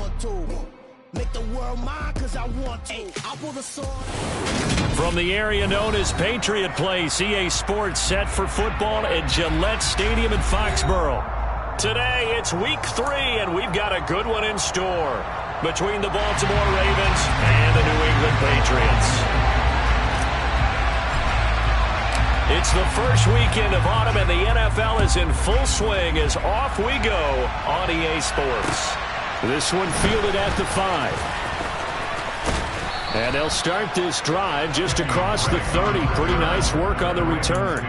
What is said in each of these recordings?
want to. Make the world mine because I want to. I pull the sword. From the area known as Patriot Place, EA Sports set for football at Gillette Stadium in Foxborough. Today, it's week 3, and we've got a good one in store between the Baltimore Ravens and the New England Patriots. It's the first weekend of autumn, and the NFL is in full swing as off we go on EA Sports. This one fielded at the 5. And they'll start this drive just across the 30. Pretty nice work on the return.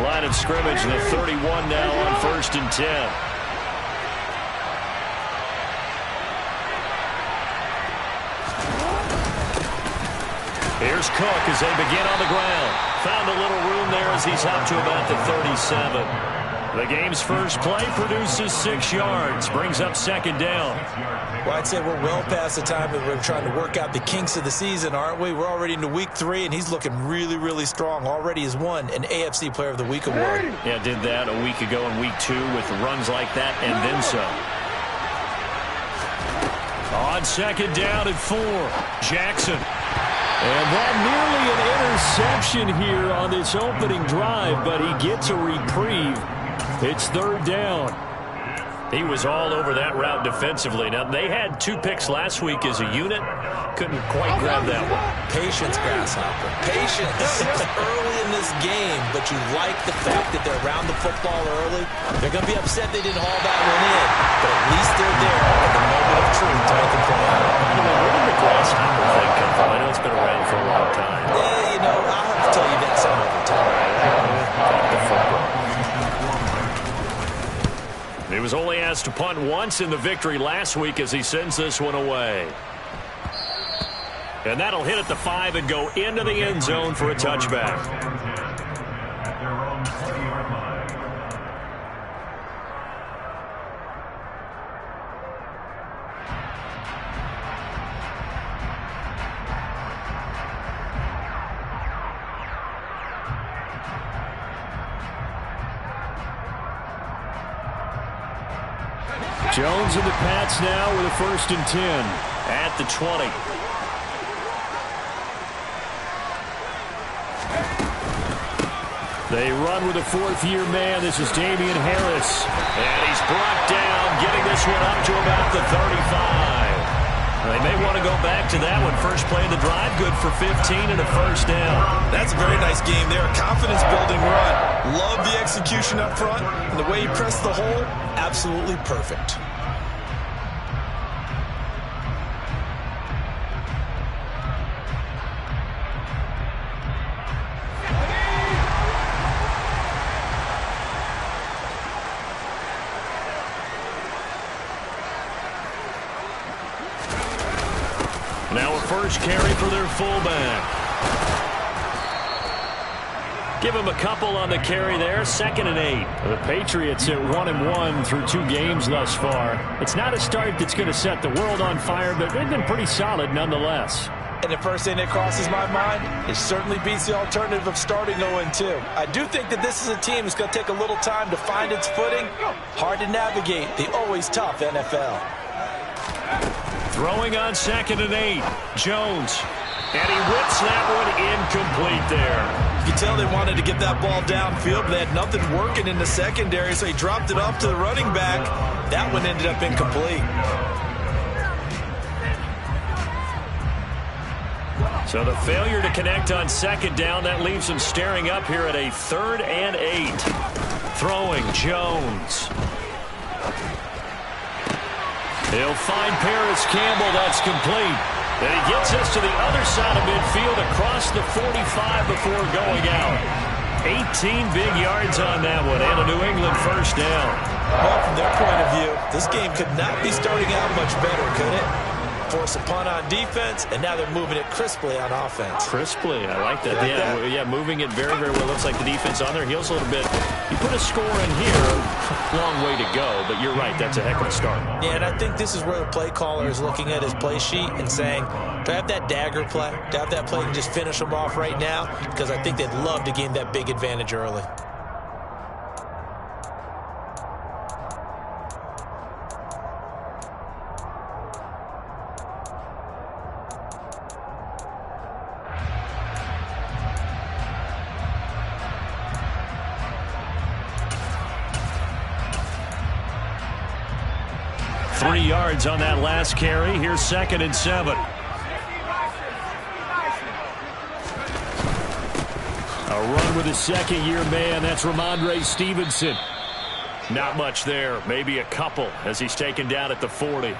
Line of scrimmage, the 31 now on 1st and 10. Here's Cook as they begin on the ground. Found a little room there as he's up to about the 37. The game's first play produces 6 yards. Brings up 2nd down. Well, I'd say we're well past the time that we're trying to work out the kinks of the season, aren't we? We're already into week 3, and he's looking really, really strong. Already has won an AFC Player of the Week award. Yeah, did that a week ago in week 2 with runs like that and then some. On 2nd down at 4, Jackson. And that nearly an interception here on this opening drive, but he gets a reprieve. It's 3rd down. He was all over that route defensively. Now, they had 2 picks last week as a unit. Couldn't quite grab that one. Patience, Grasshopper. Patience. Early in this game, but you like the fact that they're around the football early. They're going to be upset they didn't haul that one in, but at least they're there at the moment of truth to make the play. Where did the Grasshopper thing come from? I know it's been around for a long time. Yeah, I'll have to tell you that some other time. The football. He was only asked to punt once in the victory last week as he sends this one away. And that'll hit at the 5 and go into the end zone for a touchback. Jones and the Pats now with a 1st and 10 at the 20. They run with a 4th-year man. This is Damian Harris. And he's brought down, getting this one up to about the 35. They may want to go back to that one. First play of the drive, good for 15 and a 1st down. That's a very nice game there. A confidence-building run. Love the execution up front. And the way he pressed the hole, absolutely perfect. Now a first carry for their fullback. Give him a couple on the carry there. 2nd and 8. The Patriots at 1-1 through 2 games thus far. It's not a start that's going to set the world on fire, but they've been pretty solid nonetheless. And the first thing that crosses my mind, it certainly beats the alternative of starting 0-2. I do think that this is a team that's going to take a little time to find its footing. Hard to navigate the always tough NFL. Throwing on 2nd and 8. Jones. And he whips that one incomplete there. You can tell they wanted to get that ball downfield, but they had nothing working in the secondary, so he dropped it off to the running back. That one ended up incomplete. So the failure to connect on 2nd down, that leaves him staring up here at a 3rd and 8. Throwing Jones. He'll find Paris Campbell. That's complete. And he gets us to the other side of midfield across the 45 before going out. 18 big yards on that one and a New England 1st down. Well, from their point of view, this game could not be starting out much better, could it? force a punt on defense, and now they're moving it crisply on offense. Crisply, I like that. Yeah, moving it very, very well. Looks like the defense on their heels a little bit. You put a score in here, long way to go, but you're right, that's a heck of a start. Yeah, and I think this is where the play caller is looking at his play sheet and saying, do I have that dagger play? Do I have that play and just finish them off right now? Because I think they'd love to gain that big advantage early. Three yards on that last carry. Here's 2nd and 7. A run with a second-year man. That's Ramondre Stevenson. Not much there. Maybe a couple as he's taken down at the 40.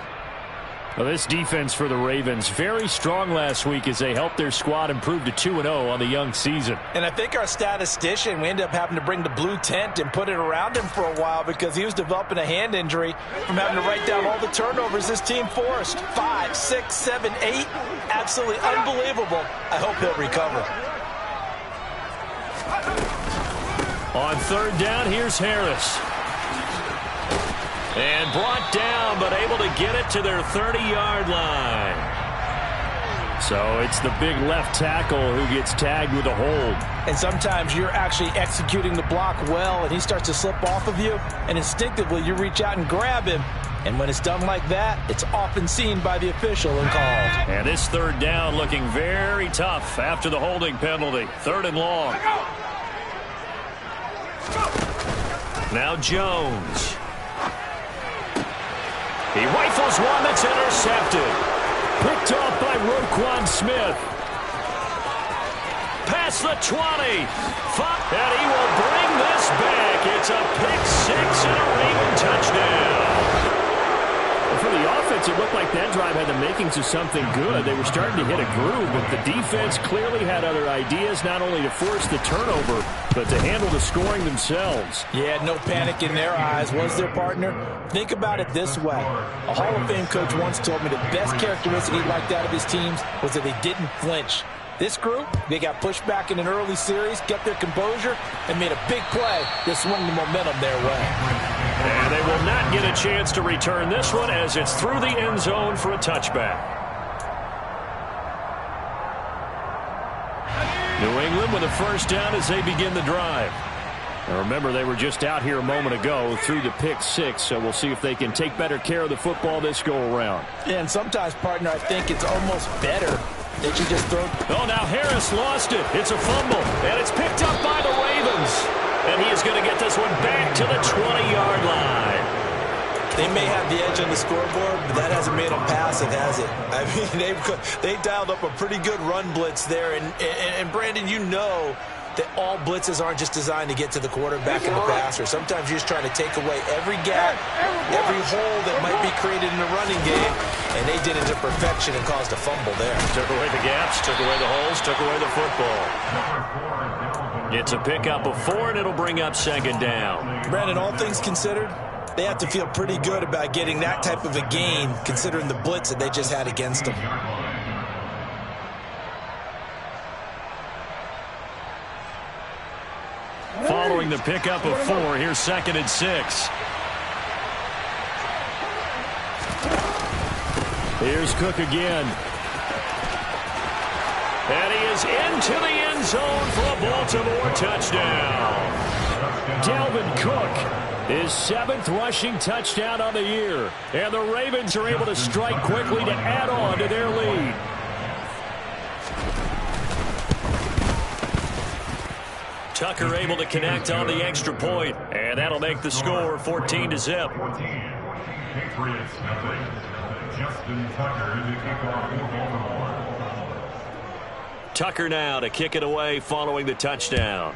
Well, this defense for the Ravens, very strong last week as they helped their squad improve to 2-0 on the young season. And I think our statistician, we ended up having to bring the blue tent and put it around him for a while because he was developing a hand injury from having to write down all the turnovers this team forced. 5, 6, 7, 8. Absolutely unbelievable. I hope he'll recover. On 3rd down, here's Harris. And brought down, but able to get it to their 30-yard line. So it's the big left tackle who gets tagged with a hold. And sometimes you're actually executing the block well, and he starts to slip off of you, and instinctively you reach out and grab him. And when it's done like that, it's often seen by the official and called. And this 3rd down looking very tough after the holding penalty. 3rd and long. Now Jones. He rifles one that's intercepted. Picked off by Roquan Smith. Past the 20. And he will bring this back. It's a pick 6 and a Raven touchdown. Well, for the offense, it looked like that drive had the makings of something good. They were starting to hit a groove, but the defense clearly had other ideas, not only to force the turnover, but to handle the scoring themselves. Yeah, no panic in their eyes. Was their partner? Think about it this way. A Hall of Fame coach once told me the best characteristic he liked out of his teams was that they didn't flinch. This group, they got pushed back in an early series, kept their composure, and made a big play that swung the momentum their way. And they will not get a chance to return this one as it's through the end zone for a touchback. New England with a 1st down as they begin the drive. Now remember, they were just out here a moment ago through the pick 6, so we'll see if they can take better care of the football this go-around. Yeah, and sometimes, partner, I think it's almost better that you just throw. Oh, now Harris lost it. It's a fumble, and it's picked up by the Ravens. And he is going to get this one back to the 20-yard line. They may have the edge on the scoreboard, but that hasn't made them passive, has it? I mean, they dialed up a pretty good run blitz there. And Brandon, you know that all blitzes aren't just designed to get to the quarterback and the passer. Sometimes you're just trying to take away every gap, every hole that might be created in the running game, and they did it to perfection and caused a fumble there. Took away the gaps, took away the holes, took away the football. It's a pickup of 4, and it'll bring up 2nd down. Brandon, all things considered, they have to feel pretty good about getting that type of a gain, considering the blitz that they just had against them. Following the pickup of 4, here's 2nd and 6. Here's Cook again. And he is into the end zone for a Baltimore touchdown. Dalvin Cook, his 7th rushing touchdown on the year. And the Ravens are able to strike quickly to add on to their lead. Tucker able to connect on the extra point, and that'll make the score 14-0. Patriots nothing. Justin Tucker to kick off for Baltimore. Tucker now to kick it away following the touchdown.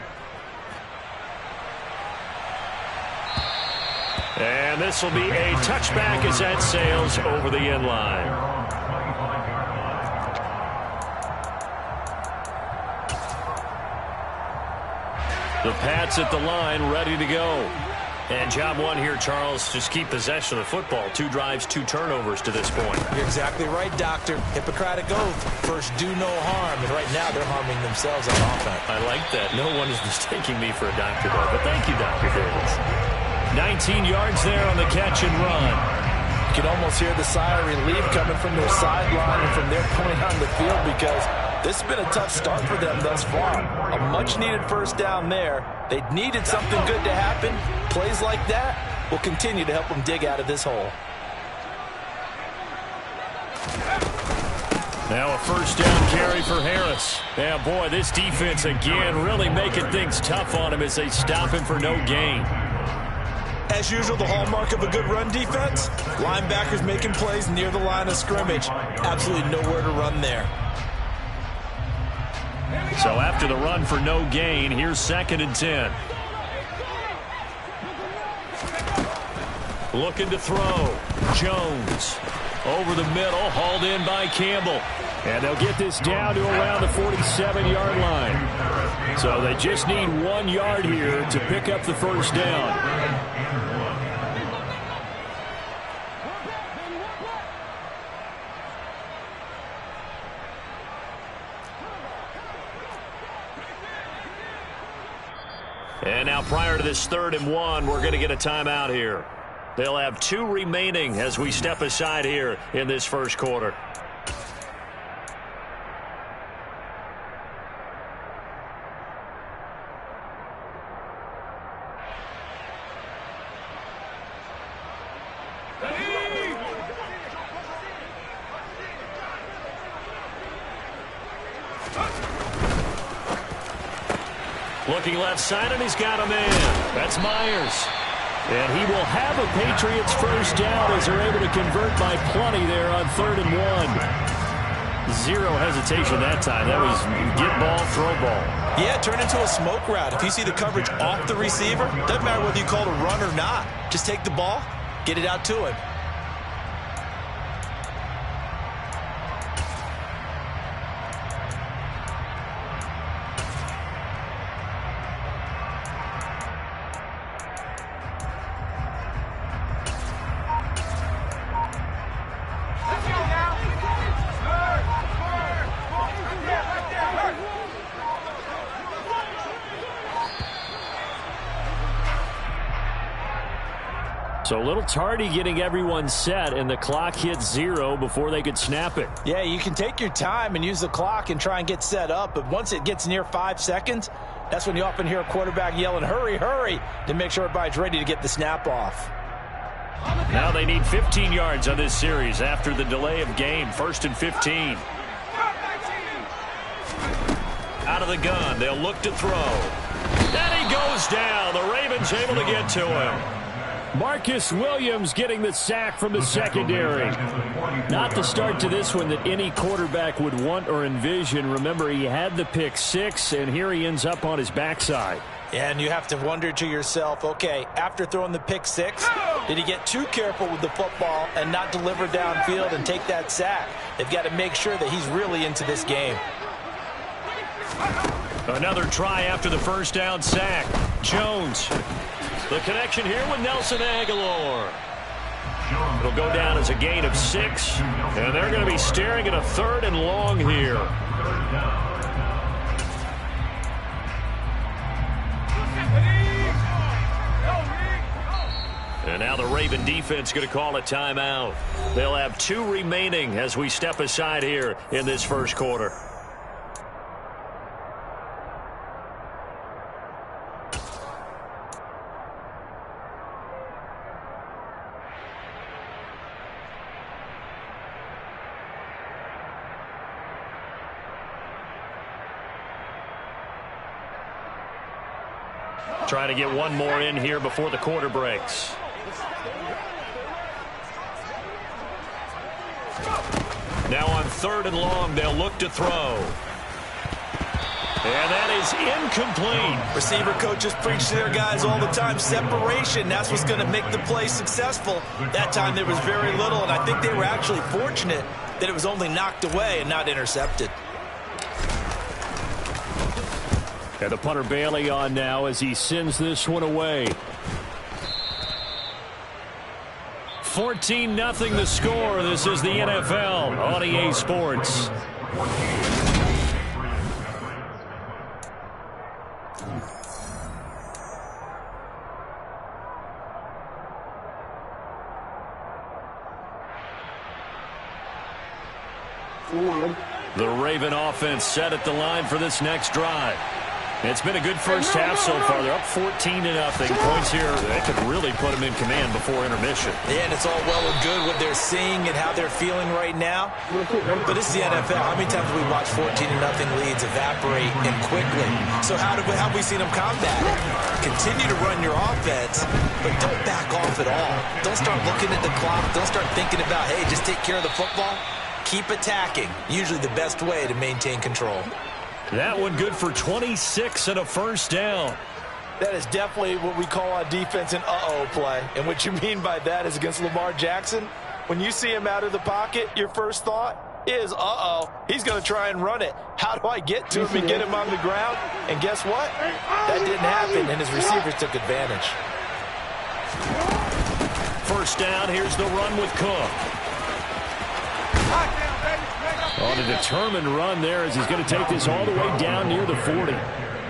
And this will be a touchback as that sails over the end line. The Pats at the line, ready to go. And job one here, Charles, just keep possession of the football. 2 drives, 2 turnovers to this point. You're exactly right, Doctor. Hippocratic oath. First, do no harm. And right now, they're harming themselves on offense. I like that. No one is mistaking me for a doctor, though. But thank you, Dr. Davis. 19 yards there on the catch and run. You can almost hear the sigh of relief coming from their sideline and from their point on the field because this has been a tough start for them thus far. A much-needed first down there. They needed something good to happen. Plays like that will continue to help them dig out of this hole. Now a first down carry for Harris. Yeah, boy, this defense again really making things tough on him as they stop him for no gain. As usual, the hallmark of a good run defense, linebackers making plays near the line of scrimmage. Absolutely nowhere to run there. So after the run for no gain, here's 2nd and 10. Looking to throw. Jones over the middle, hauled in by Campbell. And they'll get this down to around the 47-yard line. So they just need 1 yard here to pick up the first down. And now prior to this 3rd and 1, we're going to get a timeout here. They'll have 2 remaining as we step aside here in this first quarter. Looking left side, and he's got a man. That's Myers. And he will have a Patriots first down as they're able to convert by plenty there on 3rd and 1. Zero hesitation that time. That was get ball, throw ball. Yeah, turn into a smoke route. If you see the coverage off the receiver, doesn't matter whether you call it a run or not. Just take the ball, get it out to him. So a little tardy getting everyone set, and the clock hits 0 before they could snap it. Yeah, you can take your time and use the clock and try and get set up, but once it gets near 5 seconds, that's when you often hear a quarterback yelling, hurry, hurry, to make sure everybody's ready to get the snap off. Now they need 15 yards on this series after the delay of game. 1st and 15. Out of the gun, they'll look to throw. And he goes down. The Ravens able to get to him. Marcus Williams getting the sack from the secondary. Not the start to this one that any quarterback would want or envision. Remember, he had the pick 6, and here he ends up on his backside. And you have to wonder to yourself, okay, after throwing the pick 6, did he get too careful with the football and not deliver downfield and take that sack? They've got to make sure that he's really into this game. Another try after the first down sack. Jones. The connection here with Nelson Aguilar. It'll go down as a gain of 6, and they're going to be staring at a 3rd and long here. And now the Raven defense going to call a timeout. They'll have 2 remaining as we step aside here in this first quarter. Trying to get one more in here before the quarter breaks. Now on 3rd and long, they'll look to throw. And that is incomplete. Receiver coaches preach to their guys all the time. Separation, that's what's going to make the play successful. That time there was very little, and I think they were actually fortunate that it was only knocked away and not intercepted. And the punter Bailey on now as he sends this one away. 14-0 the score. This is the NFL on EA Sports. The Raven offense set at the line for this next drive. It's been a good first half so far. They're up 14-0. Points here, they could really put them in command before intermission. Yeah, and it's all well and good what they're seeing and how they're feeling right now. But this is the NFL. How many times have we watched 14-0 leads evaporate and quickly? So how have we seen them combat it? Continue to run your offense, but don't back off at all. Don't start looking at the clock. Don't start thinking about, hey, just take care of the football. Keep attacking. Usually the best way to maintain control. That one good for 26 and a first down. That is definitely what we call on defense an uh-oh play. And what you mean by that is against Lamar Jackson, when you see him out of the pocket, your first thought is, uh-oh, he's going to try and run it. How do I get to him and get him on the ground? And guess what? That didn't happen, and his receivers took advantage. First down, here's the run with Cook. On a determined run there as he's going to take this all the way down near the 40.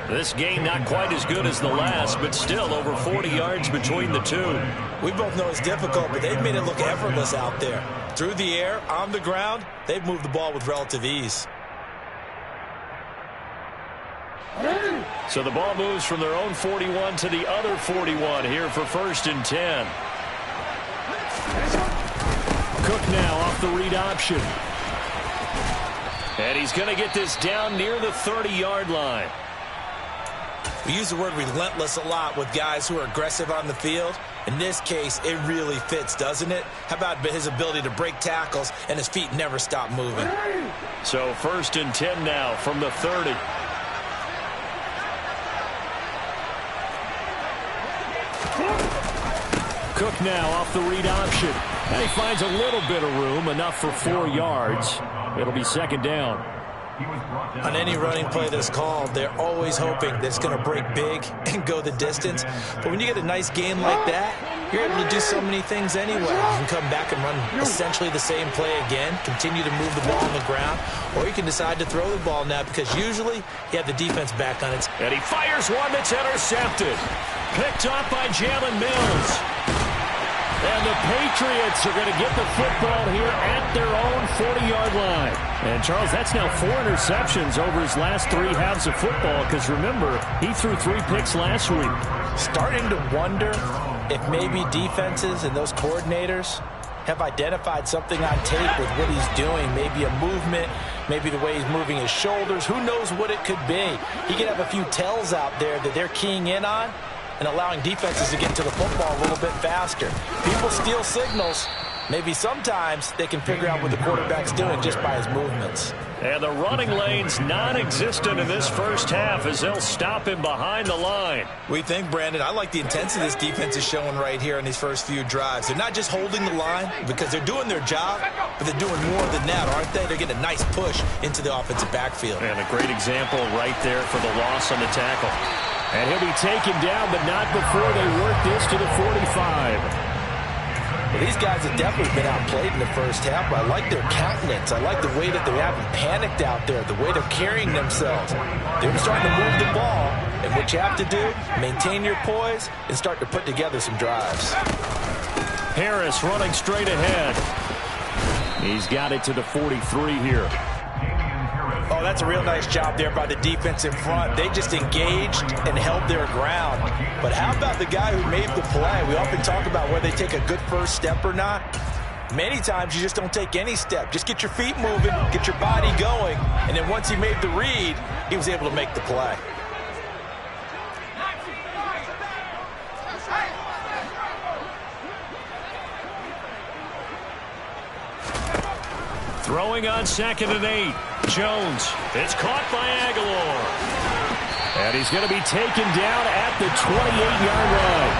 This game not quite as good as the last, but still over 40 yards between the two. We both know it's difficult, but they've made it look effortless out there. Through the air, on the ground, they've moved the ball with relative ease. So the ball moves from their own 41 to the other 41 here for 1st and 10. Cook now off the read option. And he's going to get this down near the 30-yard line. We use the word relentless a lot with guys who are aggressive on the field. In this case, it really fits, doesn't it? How about his ability to break tackles and his feet never stop moving? So 1st and 10 now from the 30. Cook now off the read option. And he finds a little bit of room, enough for 4 yards. It'll be 2nd down. On any running play that's called, they're always hoping that it's going to break big and go the distance. But when you get a nice game like that, you're able to do so many things anyway. You can come back and run essentially the same play again, continue to move the ball on the ground, or you can decide to throw the ball now because usually you have the defense back on its. And he fires one that's intercepted. Picked off by Jalen Mills. And the Patriots are going to get the football here at their own 40-yard line. And, Charles, that's now 4 interceptions over his last 3 halves of football because, remember, he threw 3 picks last week. Starting to wonder if maybe defenses and those coordinators have identified something on tape with what he's doing, maybe a movement, maybe the way he's moving his shoulders. Who knows what it could be? He could have a few tells out there that they're keying in on and allowing defenses to get to the football a little bit faster. People steal signals. Maybe sometimes they can figure out what the quarterback's doing just by his movements. And the running lane's non-existent in this first half as they'll stop him behind the line. We think, Brandon, I like the intensity this defense is showing right here in these first few drives. They're not just holding the line because they're doing their job, but they're doing more than that, aren't they? They're getting a nice push into the offensive backfield. And a great example right there for the loss on the tackle. And he'll be taken down, but not before they work this to the 45. Well, these guys have definitely been outplayed in the first half, but I like their countenance. I like the way that they haven't panicked out there, the way they're carrying themselves. They're starting to move the ball, and what you have to do, maintain your poise and start to put together some drives. Harris running straight ahead. He's got it to the 43 here. Oh, that's a real nice job there by the defense in front. They just engaged and held their ground. But how about the guy who made the play? We often talk about whether they take a good first step or not. Many times you just don't take any step. Just get your feet moving, get your body going, and then once he made the read, he was able to make the play. Throwing on 2nd and 8. Jones. It's caught by Aguilar. And he's going to be taken down at the 28-yard line.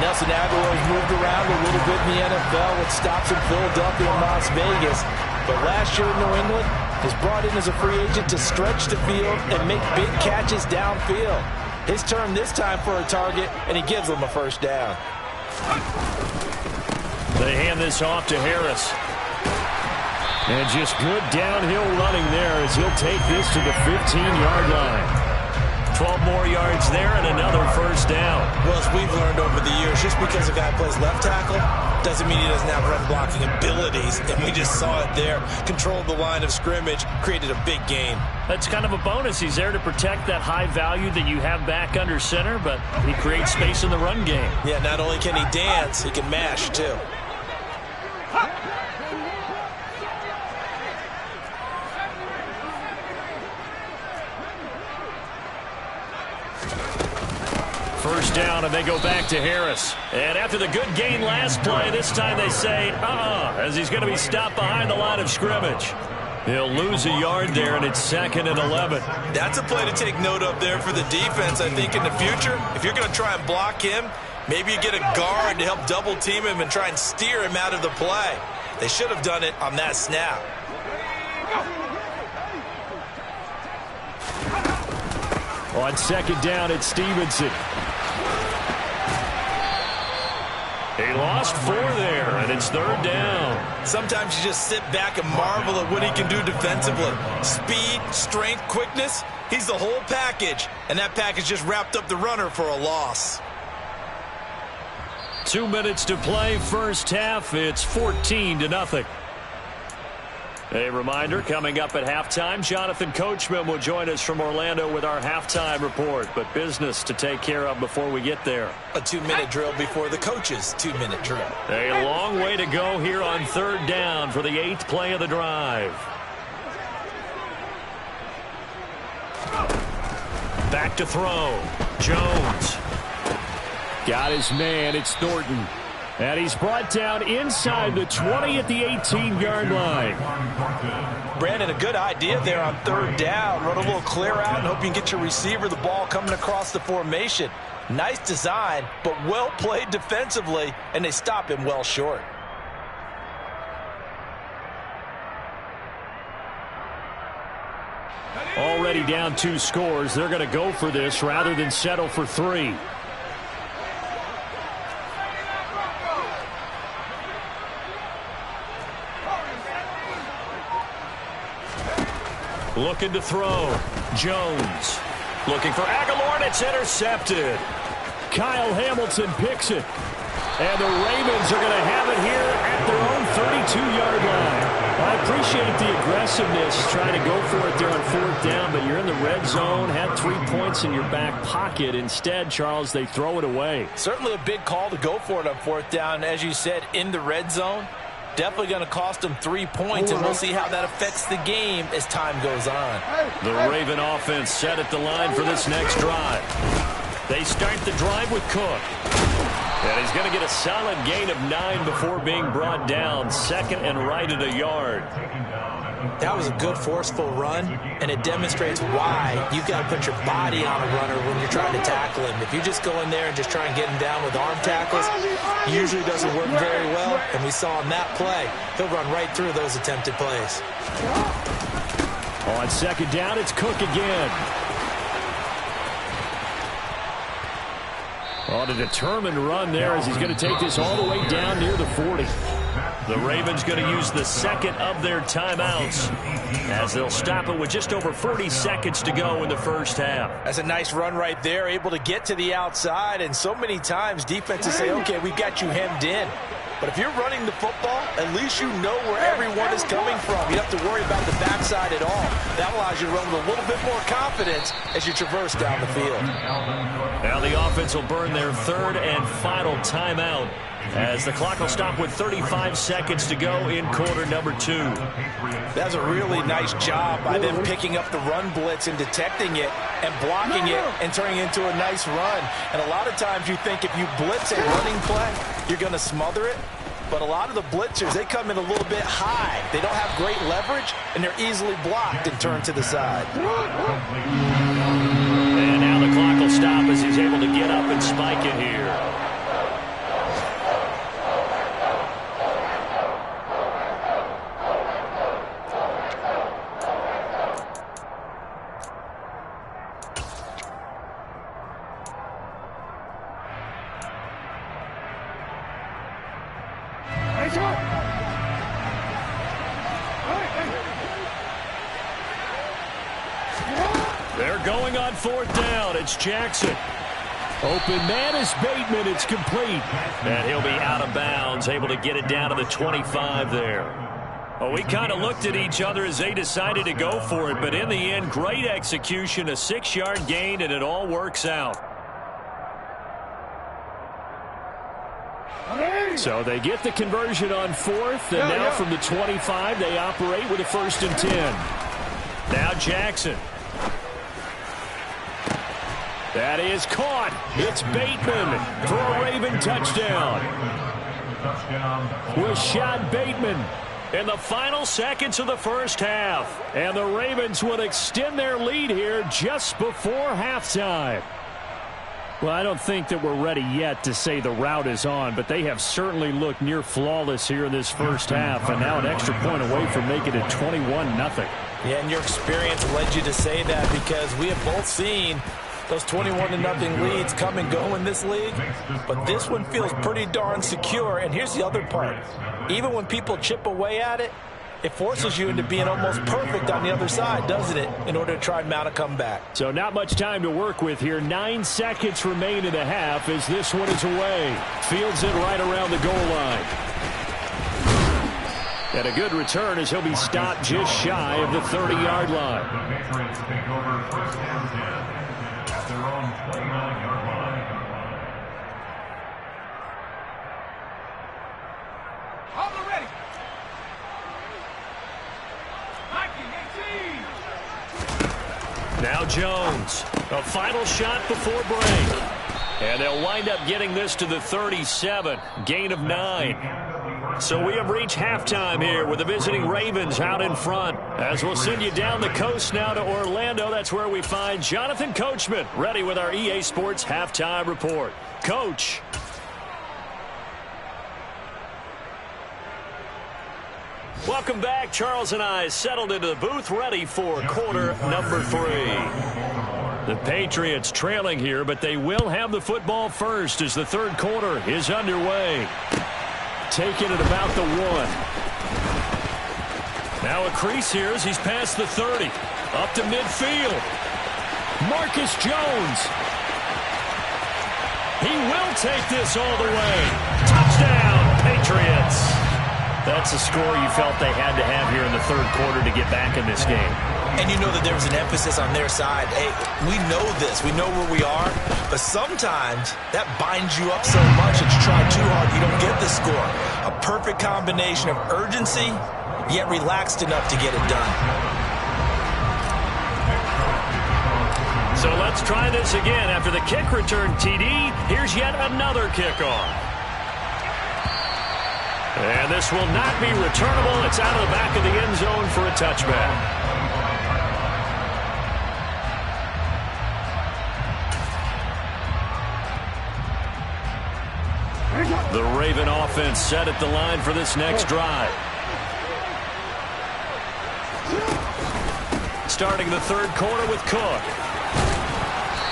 Nelson Aguilar's moved around a little bit in the NFL with stops in Philadelphia and Las Vegas. But last year in New England, was brought in as a free agent to stretch the field and make big catches downfield. His turn this time for a target, and he gives them a first down. They hand this off to Harris. And just good downhill running there as he'll take this to the 15-yard line. 12 more yards there and another first down. Well, as we've learned over the years, just because a guy plays left tackle doesn't mean he doesn't have run blocking abilities. And we just saw it there. Controlled the line of scrimmage, created a big gain. That's kind of a bonus. He's there to protect that high value that you have back under center, but he creates space in the run game. Yeah, not only can he dance, he can mash too. First down, and they go back to Harris. And after the good gain last play, this time they say, as he's going to be stopped behind the line of scrimmage. He'll lose a yard there, and it's 2nd and 11. That's a play to take note of there for the defense, I think, in the future. If you're going to try and block him, maybe you get a guard to help double team him and try and steer him out of the play. They should have done it on that snap. On 2nd down, it's Stevenson. He lost 4 there, and it's 3rd down. Sometimes you just sit back and marvel at what he can do defensively. Speed, strength, quickness, he's the whole package. And that package just wrapped up the runner for a loss. 2 minutes to play, first half. It's 14-0. A reminder, coming up at halftime, Jonathan Coachman will join us from Orlando with our halftime report. But business to take care of before we get there. A 2-minute drill before the coach's 2-minute drill. A long way to go here on 3rd down for the 8th play of the drive. Back to throw. Jones. Got his man. It's Thornton. And he's brought down inside the 20 at the 18-yard line. Brandon, a good idea there on 3rd down. Run a little clear out and hope you can get your receiver the ball coming across the formation. Nice design, but well played defensively, and they stop him well short. Already down 2 scores. They're going to go for this rather than settle for 3. Looking to throw. Jones. Looking for Aguilar, and it's intercepted. Kyle Hamilton picks it. And the Ravens are going to have it here at their own 32-yard line. I appreciate the aggressiveness, trying to go for it there on 4th down, but you're in the red zone, had 3 points in your back pocket. Instead, Charles, they throw it away. Certainly a big call to go for it on 4th down. As you said, in the red zone. Definitely going to cost them 3 points, and we'll see how that affects the game as time goes on. The Raven offense set at the line for this next drive. They start the drive with Cook. And he's going to get a solid gain of 9 before being brought down. 2nd and right at a yard. That was a good, forceful run, and it demonstrates why you've got to put your body on a runner when you're trying to tackle him. If you just go in there and just try and get him down with arm tackles, usually doesn't work very well, and we saw on that play, he'll run right through those attempted plays. On 2nd down, it's Cook again. On a determined run there as he's going to take this all the way down near the 40. The Ravens going to use the 2nd of their timeouts as they'll stop it with just over 40 seconds to go in the first half. That's a nice run right there, able to get to the outside, and so many times defenses say, okay, we've got you hemmed in. But if you're running the football, at least you know where everyone is coming from. You don't have to worry about the backside at all. That allows you to run with a little bit more confidence as you traverse down the field. Now the offense will burn their 3rd and final timeout as the clock will stop with 35 seconds to go in quarter number 2. That's a really nice job by them picking up the run blitz and detecting it and blocking it and turning it into a nice run. And a lot of times you think if you blitz a running play, you're going to smother it. But a lot of the blitzers, they come in a little bit high. They don't have great leverage, and they're easily blocked and turned to the side. And now the clock will stop as he's able to get up and spike it here. They're going on 4th down. It's Jackson. Open man is Bateman. It's complete. And he'll be out of bounds, able to get it down to the 25 there. Well, we kind of looked at each other as they decided to go for it, but in the end, great execution, a 6-yard gain, and it all works out. So they get the conversion on 4th, and now from the 25, they operate with a 1st and 10. Now Jackson. That is caught. It's Bateman for a Raven touchdown. Rashad Bateman in the final seconds of the first half. And the Ravens would extend their lead here just before halftime. Well, I don't think that we're ready yet to say the route is on, but they have certainly looked near flawless here in this first half, and now an extra point away from making it 21-0. Yeah, and your experience led you to say that, because we have both seen those 21-0 leads come and go in this league, but this one feels pretty darn secure. And here's the other part. Even when people chip away at it, it forces you into being almost perfect on the other side, doesn't it, in order to try and mount a comeback. So not much time to work with here. 9 seconds remain in the half as this one is away. Fields it right around the goal line. And a good return as he'll be stopped just shy of the 30-yard line. The Patriots take over 1st and 10 at their own 29-yard line. All ready. Now Jones, a final shot before break. And they'll wind up getting this to the 37, gain of 9. So we have reached halftime here with the visiting Ravens out in front. As we'll send you down the coast now to Orlando, that's where we find Jonathan Coachman ready with our EA Sports Halftime Report. Coach. Welcome back. Charles and I settled into the booth ready for quarter number 3. The Patriots trailing here, but they will have the football first as the third quarter is underway. Taking it about the 1. Now a crease here as he's past the 30. Up to midfield. Marcus Jones. He will take this all the way. Touchdown, Patriots. That's a score you felt they had to have here in the third quarter to get back in this game. And you know that there was an emphasis on their side. Hey, we know this. We know where we are. But sometimes that binds you up so much that you try too hard, you don't get the score. A perfect combination of urgency, yet relaxed enough to get it done. So let's try this again. After the kick return TD, here's yet another kickoff. And this will not be returnable. It's out of the back of the end zone for a touchback. The Raven offense set at the line for this next drive. Starting the third quarter with Cook.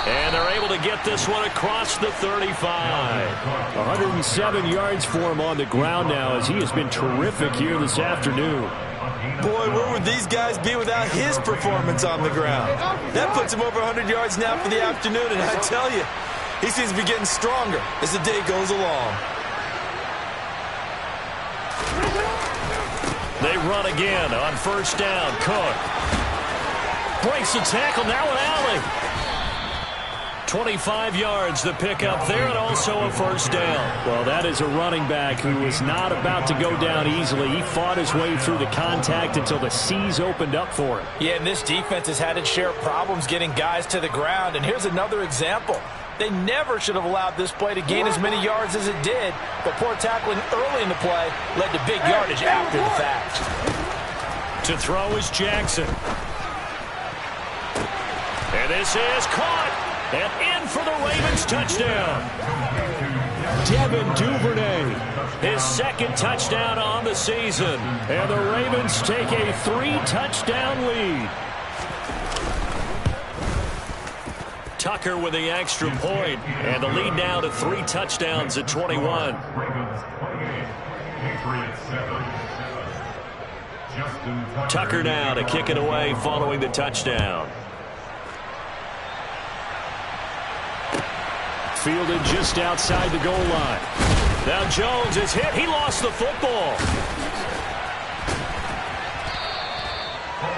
And they're able to get this one across the 35. 107 yards for him on the ground now as he has been terrific here this afternoon. Boy, where would these guys be without his performance on the ground? That puts him over 100 yards now for the afternoon, and I tell you, he seems to be getting stronger as the day goes along. They run again on first down. Cook breaks the tackle, now an alley. 25 yards the pickup there, and also a first down. Well, that is a running back who was not about to go down easily. He fought his way through the contact until the seas opened up for him. Yeah, and this defense has had its share of problems getting guys to the ground. And here's another example. They never should have allowed this play to gain as many yards as it did, but poor tackling early in the play led to big yardage after the fact. To throw is Jackson. And this is caught. And in for the Ravens touchdown. Devin Duvernay, his second touchdown on the season. And the Ravens take a 3-touchdown lead. Tucker with the extra point, and the lead now to 3 touchdowns at 21. Patriots 7. Justin Tucker now to kick it away following the touchdown. Fielded just outside the goal line. Now Jones is hit. He lost the football.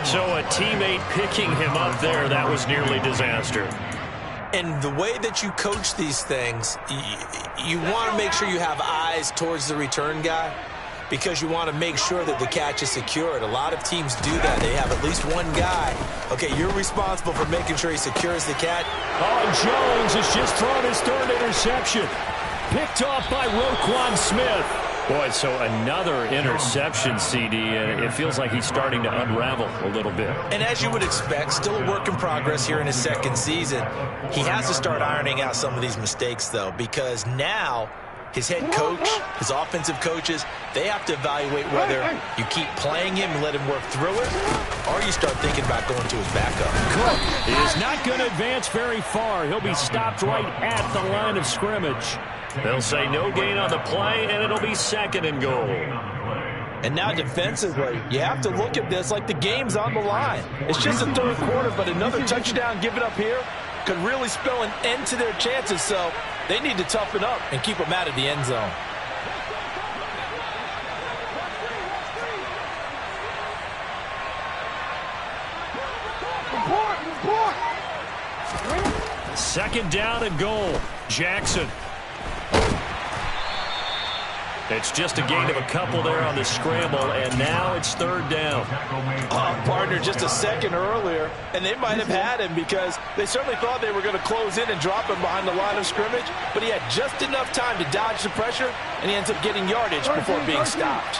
So a teammate picking him up there, that was nearly disaster. And the way that you coach these things, you want to make sure you have eyes towards the return guy because you want to make sure that the catch is secured. A lot of teams do that. They have at least one guy. Okay, you're responsible for making sure he secures the catch. Oh, Jones has just thrown his third interception. Picked off by Roquan Smith. Boy, so another interception, CD, and it feels like he's starting to unravel a little bit. And as you would expect, still a work in progress here in his second season. He has to start ironing out some of these mistakes, though, because now his head coach, his offensive coaches, they have to evaluate whether you keep playing him and let him work through it, or you start thinking about going to his backup. Cook is not going to advance very far. He'll be stopped right at the line of scrimmage. They'll say no gain on the play, and it'll be 2nd and goal. And now defensively, you have to look at this like the game's on the line. It's just the third quarter, but another touchdown given up here could really spell an end to their chances, so they need to toughen up and keep them out of the end zone. Second down and goal. Jackson. It's just a gain of a couple there on the scramble, and now it's 3rd down. Partner, just a second earlier, and they might have had him because they certainly thought they were going to close in and drop him behind the line of scrimmage, but he had just enough time to dodge the pressure, and he ends up getting yardage before being stopped.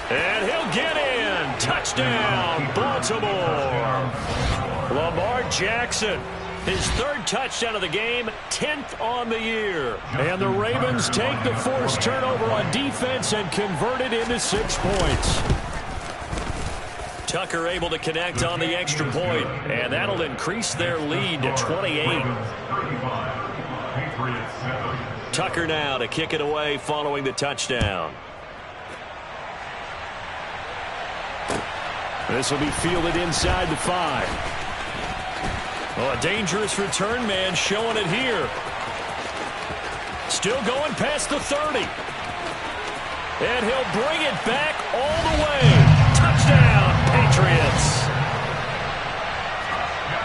And he'll get in. Touchdown, Baltimore. Lamar Jackson, his 3rd touchdown of the game, 10th on the year. And the Ravens take the forced turnover on defense and convert it into 6 points. Tucker able to connect on the extra point, and that'll increase their lead to 28. Tucker now to kick it away following the touchdown. This will be fielded inside the 5. Oh, a dangerous return man showing it here. Still going past the 30. And he'll bring it back all the way. Touchdown, Patriots.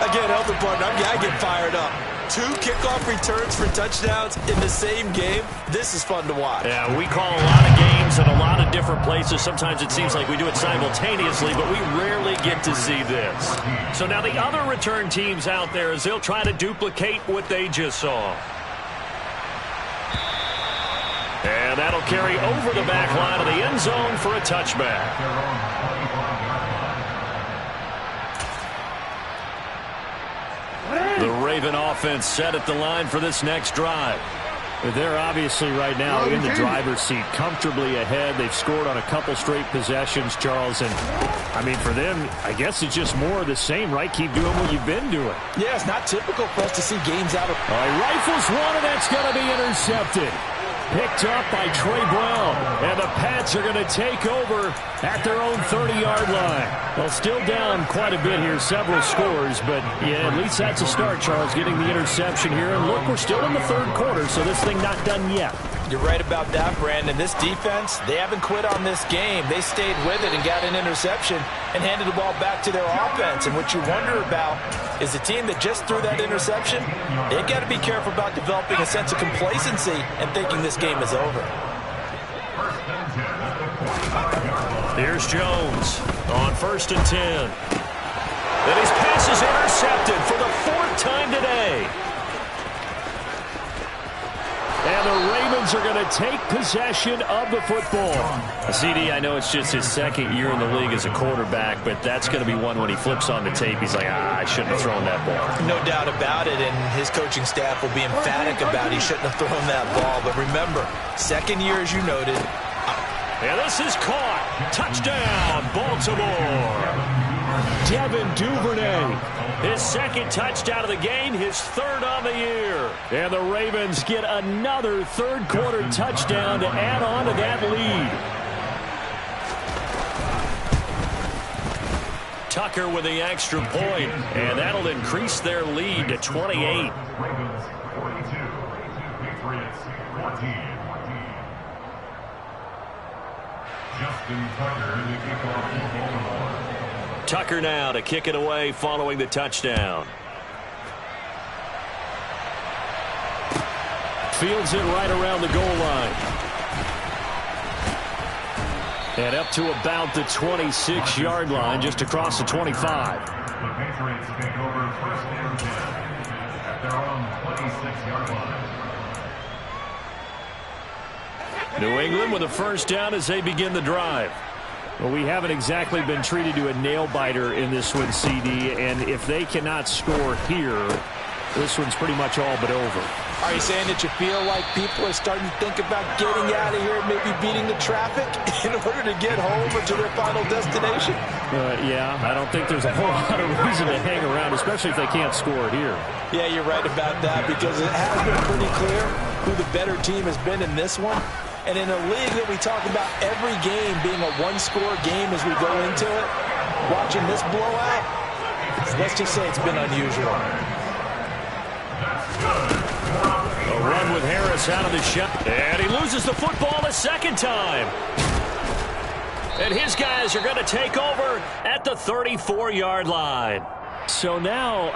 Again, help it, partner. I get fired up. 2 kickoff returns for touchdowns in the same game. This is fun to watch. Yeah, we call a lot of games in a lot of different places. Sometimes it seems like we do it simultaneously, but we rarely get to see this. So now the other return teams out there, as they'll try to duplicate what they just saw. And that'll carry over the back line of the end zone for a touchback. The Raven offense set at the line for this next drive. They're obviously right now in the driver's seat, comfortably ahead. They've scored on a couple straight possessions, Charles. And, I mean, for them, I guess it's just more of the same, right? Keep doing what you've been doing. Yeah, it's not typical for us to see games out of... All right, rifles one, and that's going to be intercepted. Picked up by Trey Brown. And the Pats are going to take over at their own 30-yard line. Well, still down quite a bit here, several scores. But, yeah, at least that's a start, Charles, getting the interception here. And, look, we're still in the 3rd quarter, so this thing not done yet. You're right about that, Brandon. This defense, they haven't quit on this game. They stayed with it and got an interception and handed the ball back to their offense. And what you wonder about is the team that just threw that interception, they've got to be careful about developing a sense of complacency and thinking this game is over. Here's Jones on 1st and 10. And his pass is intercepted for the 4th time today. And the Ravens are going to take possession of the football. CD, I know it's just his 2nd year in the league as a quarterback, but that's going to be one when he flips on the tape. He's like, I shouldn't have thrown that ball. No doubt about it, and his coaching staff will be emphatic about he shouldn't have thrown that ball. But remember, 2nd year, as you noted. And this is caught. Touchdown, Baltimore. Devin Duvernay His second touchdown of the game, his third on the year. And the Ravens get another third-quarter touchdown to add on to that lead. Tucker with the extra point, and that'll increase their lead to 28. Ravens 42, Patriots 14. Justin Tucker in the kickoff for Baltimore. Tucker now to kick it away following the touchdown. Fields it right around the goal line. And up to about the 26-yard line, just across the 25. The Patriots take over first and 10 at their own 26-yard line. New England with a first down as they begin the drive. Well, we haven't exactly been treated to a nail-biter in this one, CD, and if they cannot score here, this one's pretty much all but over. Are you saying that you feel like people are starting to think about getting out of here and maybe beating the traffic in order to get home or to their final destination? Yeah, I don't think there's a whole lot of reason to hang around, especially if they can't score it here. Yeah, you're right about that because it has been pretty clear who the better team has been in this one. And in a league that we talk about every game being a one-score game as we go into it, watching this blowout, let's just say it's been unusual. A run with Harris out of the shot. And he loses the football a second time. And his guys are going to take over at the 34-yard line. So now,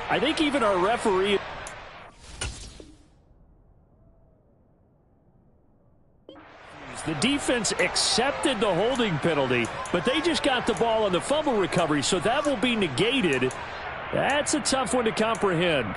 I think even our referee... The defense accepted the holding penalty, but they just got the ball on the fumble recovery, so that will be negated. That's a tough one to comprehend.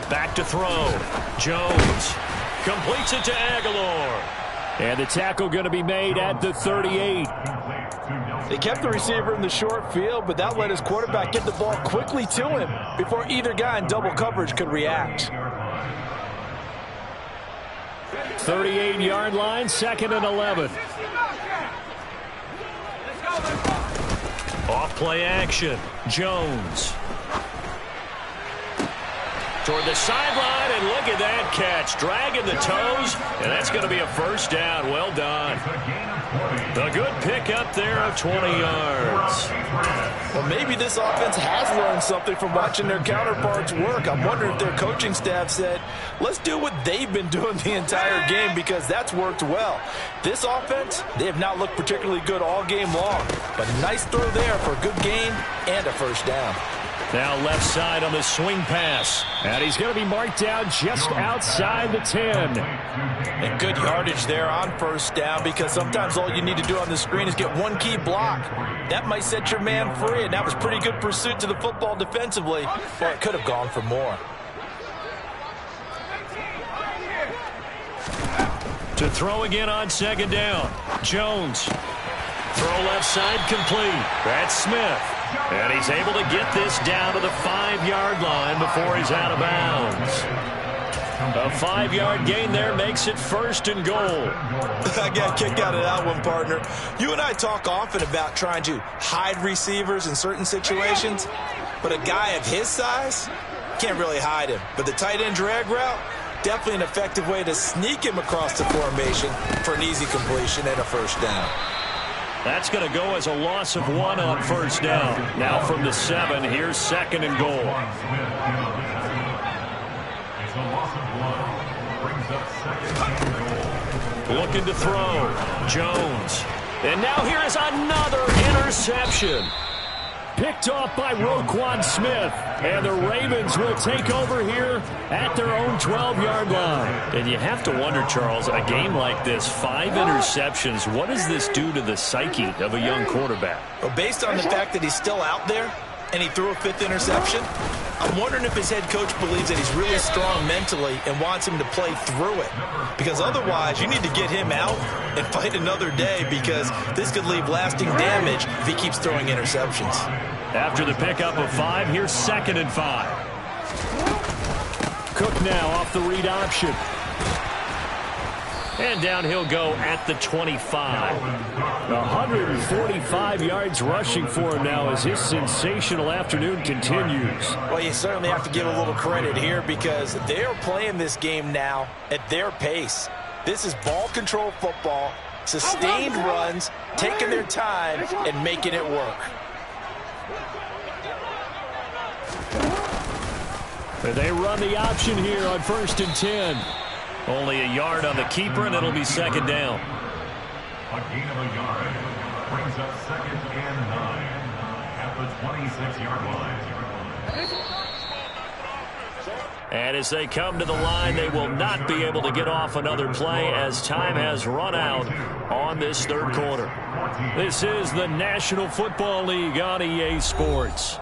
Back to throw. Jones completes it to Aguilar. And the tackle going to be made at the 38. They kept the receiver in the short field, but that let his quarterback get the ball quickly to him before either guy in double coverage could react. 38-yard line, 2nd and 11. Off play action. Jones. Toward the sideline, and look at that catch. Dragging the toes, and that's going to be a first down. Well done. A good pick up there of 20 yards. Well, maybe this offense has learned something from watching their counterparts work. I'm wondering if their coaching staff said, let's do what they've been doing the entire game because that's worked well. This offense, they have not looked particularly good all game long, but a nice throw there for a good gain and a first down. Now left side on the swing pass. And he's going to be marked down just outside the 10. And good yardage there on first down because sometimes all you need to do on the screen is get one key block. That might set your man free, and that was pretty good pursuit to the football defensively. Well, it could have gone for more. To throw again on 2nd down. Jones. Throw left side complete. That's Smith. And he's able to get this down to the 5-yard line before he's out of bounds. A 5-yard gain there makes it 1st and goal. I got a kick out of that one, partner. You and I talk often about trying to hide receivers in certain situations, but a guy of his size can't really hide him. But the tight end drag route, definitely an effective way to sneak him across the formation for an easy completion and a first down. That's going to go as a loss of 1 on first down. Now from the 7, here's 2nd and goal. It's a loss of 1. Brings up 2nd and goal. Looking to throw. Jones. And now here is another interception. Picked off by Roquan Smith. And the Ravens will take over here at their own 12-yard line. And you have to wonder, Charles, a game like this, 5 interceptions, what does this do to the psyche of a young quarterback? Well, based on the fact that he's still out there, and he threw a 5th interception. I'm wondering if his head coach believes that he's really strong mentally and wants him to play through it. Because otherwise, you need to get him out and fight another day, because this could leave lasting damage if he keeps throwing interceptions. After the pickup of 5, here's 2nd and 5. Cook now off the read option. And down he'll go at the 25. 145 yards rushing for him now as his sensational afternoon continues. Well, you certainly have to give a little credit here, because they're playing this game now at their pace. This is ball control football, sustained runs, taking their time and making it work. But they run the option here on 1st and 10. Only a yard on the keeper, and it'll be 2nd down. A gain of a yard brings up 2nd and 9 at the 26-yard line. And as they come to the line, they will not be able to get off another play as time has run out on this 3rd quarter. This is the National Football League on EA Sports.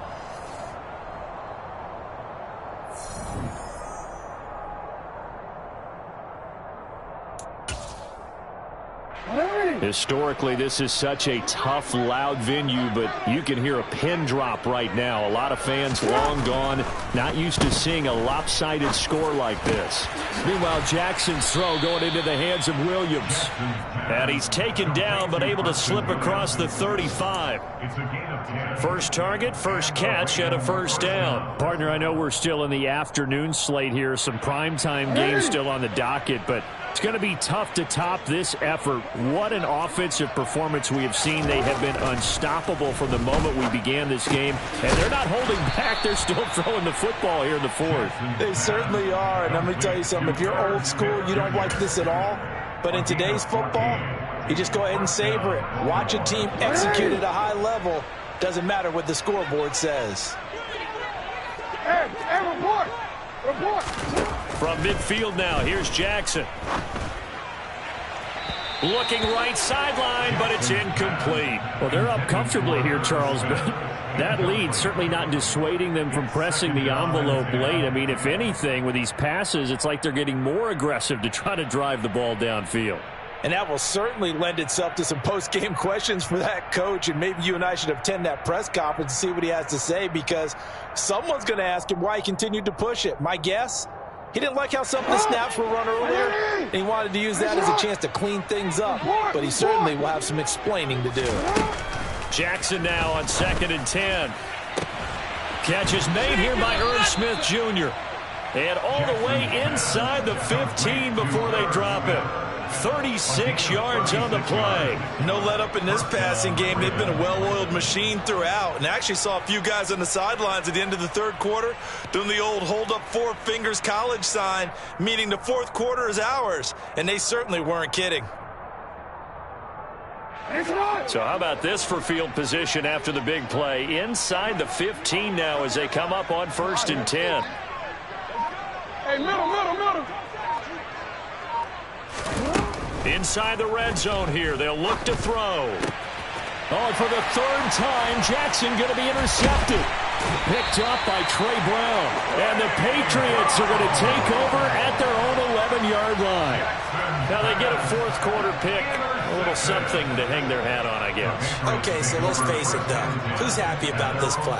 Historically, this is such a tough, loud venue, but you can hear a pin drop right now. A lot of fans long gone, not used to seeing a lopsided score like this. Meanwhile, Jackson's throw going into the hands of Williams. And he's taken down, but able to slip across the 35. First target, first catch, and a 1st down. Partner, I know we're still in the afternoon slate here. Some primetime games still on the docket, but it's going to be tough to top this effort. What an offensive performance we have seen. They have been unstoppable from the moment we began this game, and they're not holding back. They're still throwing the football here in the 4th. They certainly are, and let me tell you something. If you're old school, you don't like this at all, but in today's football, you just go ahead and savor it. Watch a team execute at a high level. Doesn't matter what the scoreboard says. Hey, report! Report! From midfield now, here's Jackson. Looking right sideline, but it's incomplete. Well, they're up comfortably here, Charles, but that lead certainly not dissuading them from pressing the envelope late. I mean, if anything, with these passes, it's like they're getting more aggressive to try to drive the ball downfield. And that will certainly lend itself to some post-game questions for that coach, and maybe you and I should attend that press conference and see what he has to say, because someone's going to ask him why he continued to push it. My guess, he didn't like how some of the snaps were run earlier, and he wanted to use that as a chance to clean things up, but he certainly will have some explaining to do. Jackson now on 2nd and 10. Catch is made here by Irv Smith Jr. And all the way inside the 15 before they drop it. 36 yards on the play. No let up in this passing game. They've been a well-oiled machine throughout, and actually saw a few guys on the sidelines at the end of the 3rd quarter doing the old hold up 4 fingers college sign, meaning the 4th quarter is ours, and they certainly weren't kidding. So how about this for field position after the big play? Inside the 15 now as they come up on 1st and 10. Hey, middle. Inside the red zone here. They'll look to throw. Oh, and for the 3rd time, Jackson going to be intercepted. Picked up by Trey Brown. And the Patriots are going to take over at their own 11-yard line. Now they get a 4th quarter pick. A little something to hang their hat on, I guess. Okay, so let's face it, though. Who's happy about this play?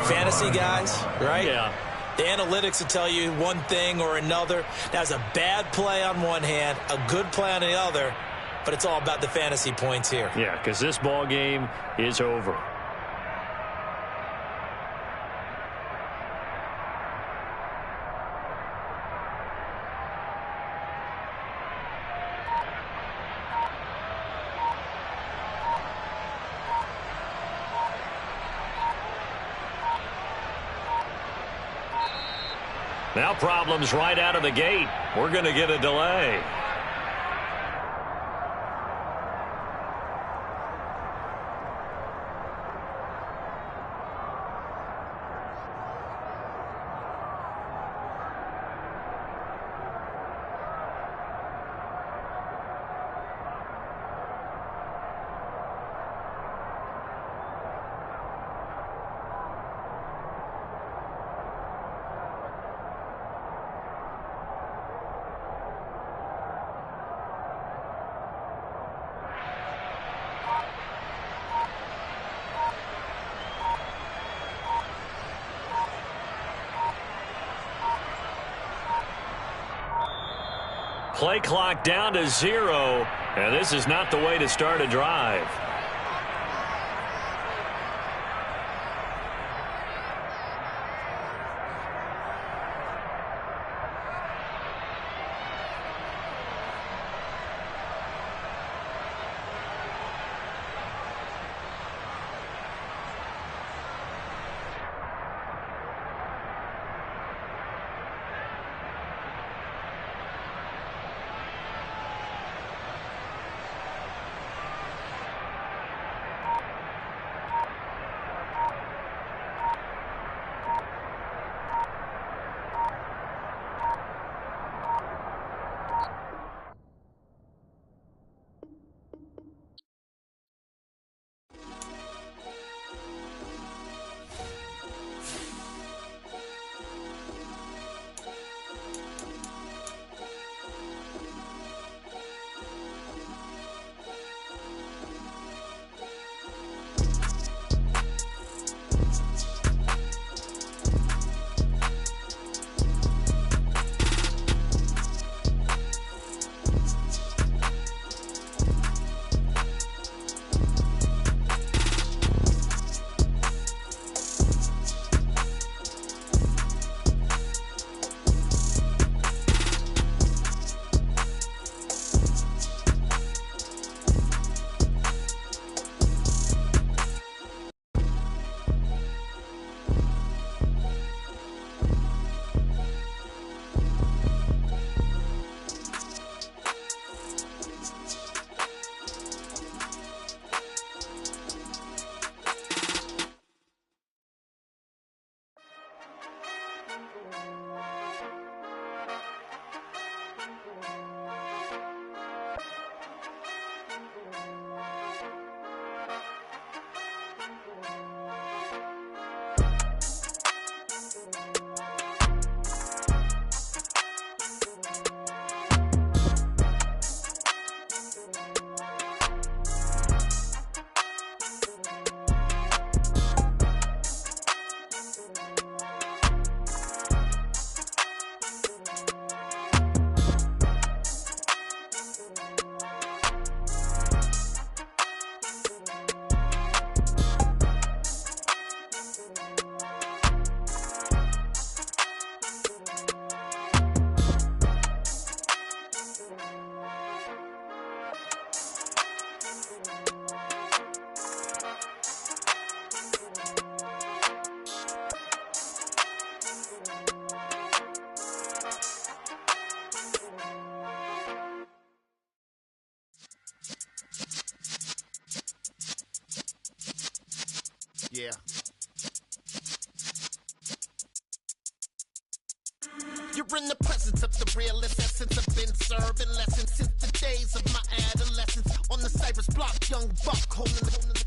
Fantasy guys, right? Yeah. The analytics will tell you one thing or another. That's a bad play on one hand, a good play on the other, but it's all about the fantasy points here. Yeah, because this ball game is over. Now problems right out of the gate. We're going to get a delay. Play clock down to 0, and this is not the way to start a drive. Yeah. You're in the presence of the realest essence. I've been serving lessons since the days of my adolescence. On the Cypress block, young buck holding the